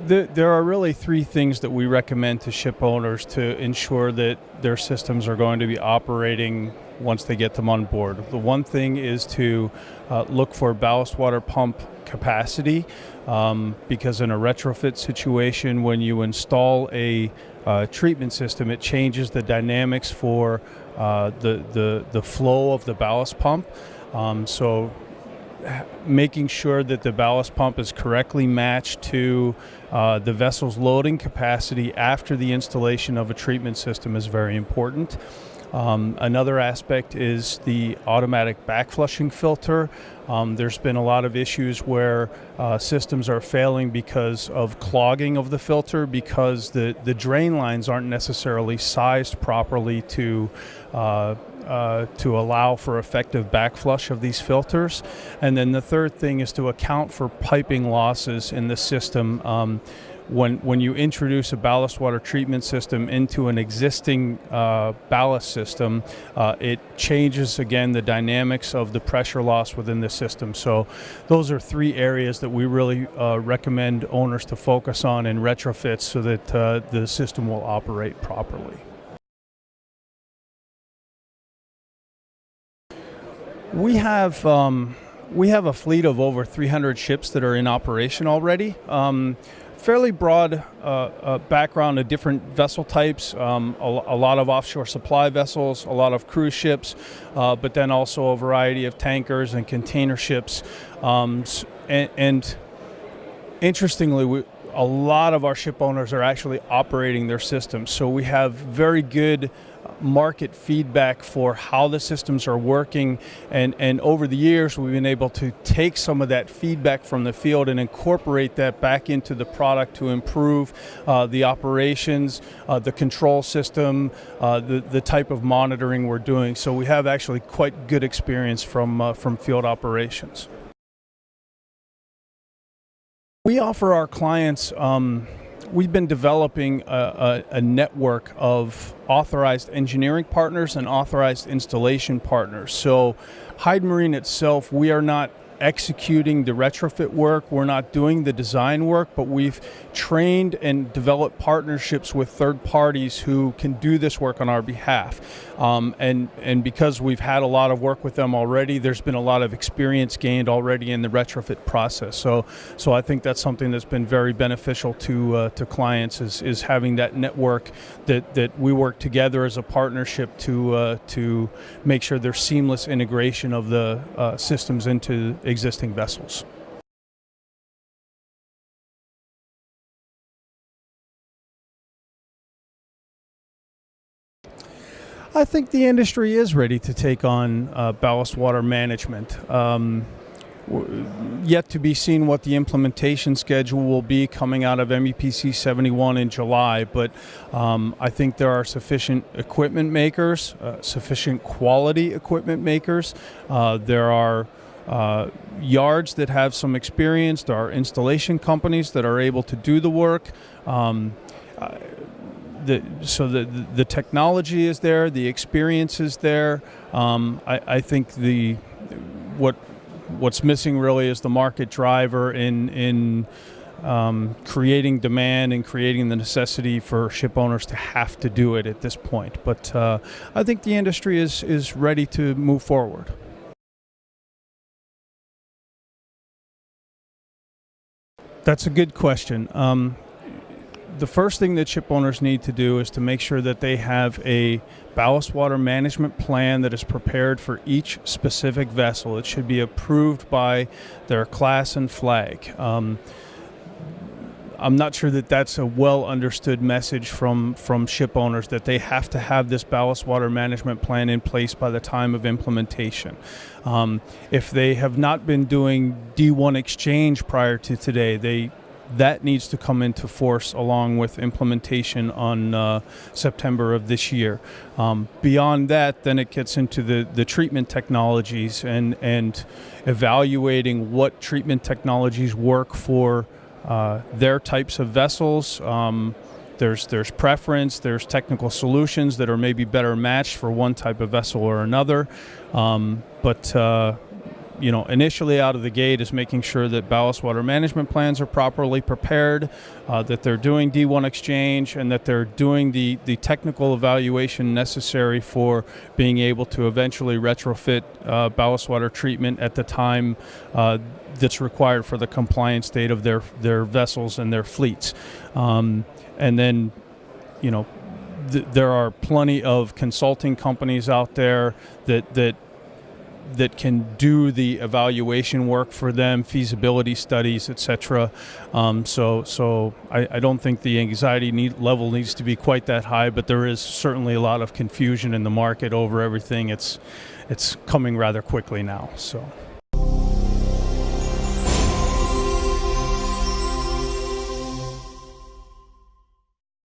There are really three things that we recommend to ship owners to ensure that their systems are going to be operating once they get them on board. The one thing is to look for ballast water pump capacity, because in a retrofit situation, when you install a treatment system, it changes the dynamics for the flow of the ballast pump. So making sure that the ballast pump is correctly matched to the vessel's loading capacity after the installation of a treatment system is very important. Another aspect is the automatic backflushing filter. There's been a lot of issues where systems are failing because of clogging of the filter, because the drain lines aren't necessarily sized properly to allow for effective backflush of these filters. And then the third thing is to account for piping losses in the system. When you introduce a ballast water treatment system into an existing ballast system, it changes again the dynamics of the pressure loss within the system. So those are three areas that we really recommend owners to focus on in retrofits so that the system will operate properly. We have a fleet of over 300 ships that are in operation already. Fairly broad background of different vessel types, a lot of offshore supply vessels, a lot of cruise ships, but then also a variety of tankers and container ships. And interestingly, a lot of our ship owners are actually operating their systems. So we have very good market feedback for how the systems are working, and over the years we've been able to take some of that feedback from the field and incorporate that back into the product to improve the operations, the control system, the type of monitoring we're doing. So we have actually quite good experience from field operations. We offer our clients, we've been developing a network of authorized engineering partners and authorized installation partners. So Hyde Marine itself, we are not executing the retrofit work, we're not doing the design work, but we've trained and developed partnerships with third parties who can do this work on our behalf. And because we've had a lot of work with them already, there's been a lot of experience gained already in the retrofit process. So I think that's something that's been very beneficial to clients is having that network that we work together as a partnership to make sure there's seamless integration of the systems into existing vessels. I think the industry is ready to take on ballast water management. Yet to be seen what the implementation schedule will be coming out of MEPC 71 in July, but I think there are sufficient equipment makers, sufficient quality equipment makers. There are yards that have some experience. There are installation companies that are able to do the work. So the technology is there, the experience is there. I think what's missing really is the market driver in creating demand and creating the necessity for ship owners to have to do it at this point. But I think the industry is ready to move forward. That's a good question. The first thing that ship owners need to do is to make sure that they have a ballast water management plan that is prepared for each specific vessel. It should be approved by their class and flag. I'm not sure that that's a well understood message from ship owners, that they have to have this ballast water management plan in place by the time of implementation. If they have not been doing D1 exchange prior to today, that needs to come into force along with implementation on September of this year. Beyond that, then it gets into the treatment technologies and evaluating what treatment technologies work for their types of vessels. There's preference, there's technical solutions that are maybe better matched for one type of vessel or another. But initially out of the gate is making sure that ballast water management plans are properly prepared, that they're doing D1 exchange, and that they're doing the technical evaluation necessary for being able to eventually retrofit ballast water treatment at the time that's required for the compliance date of their vessels and their fleets. And then, there are plenty of consulting companies out there that can do the evaluation work for them, feasibility studies, etc. So I don't think the anxiety level needs to be quite that high, but there is certainly a lot of confusion in the market over everything. It's coming rather quickly now. So.